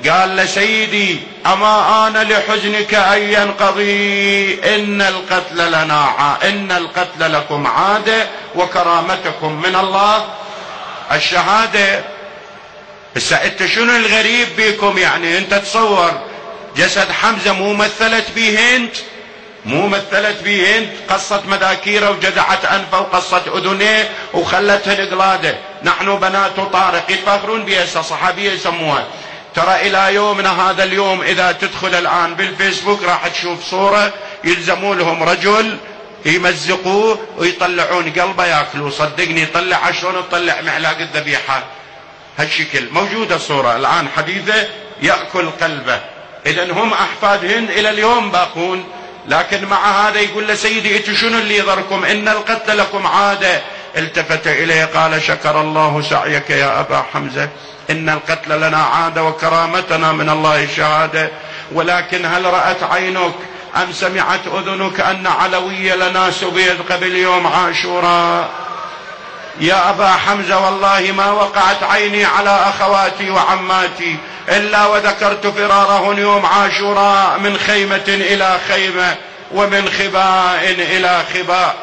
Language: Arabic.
قال لسيدي أما آن لحزنك أن ينقضي، إن القتل لكم عادة وكرامتكم من الله الشهادة. بس انت شنو الغريب بيكم؟ يعني انت تصور جسد حمزة مو مثلت به هند، قصت مذاكيره وجدعت أنفه وقصت أذنيه وخلتها القلادة. نحن بنات طارق يتفاخرون بها، صحابية يسموها. ترى إلى يومنا هذا اليوم إذا تدخل الآن بالفيسبوك راح تشوف صورة يلزموا لهم رجل يمزقوه ويطلعون قلبه ياكلوه. صدقني يطلع شلون تطلع معلاق الذبيحة هالشكل. موجودة صورة الآن حديثة يأكل قلبه. إذن هم أحفاد هند إلى اليوم باقون. لكن مع هذا يقول له سيدي انتوا شنو اللي يضركم؟ إن القتل لكم عادة. التفت إليه قال شكر الله سعيك يا أبا حمزة، إن القتل لنا عادة وكرامتنا من الله الشهادة، ولكن هل رأت عينك أم سمعت أذنك أن علوية لنا سبيت قبل يوم عاشوراء؟ يا أبا حمزة والله ما وقعت عيني على أخواتي وعماتي إلا وذكرت فرارهن يوم عاشوراء من خيمة إلى خيمة ومن خباء إلى خباء.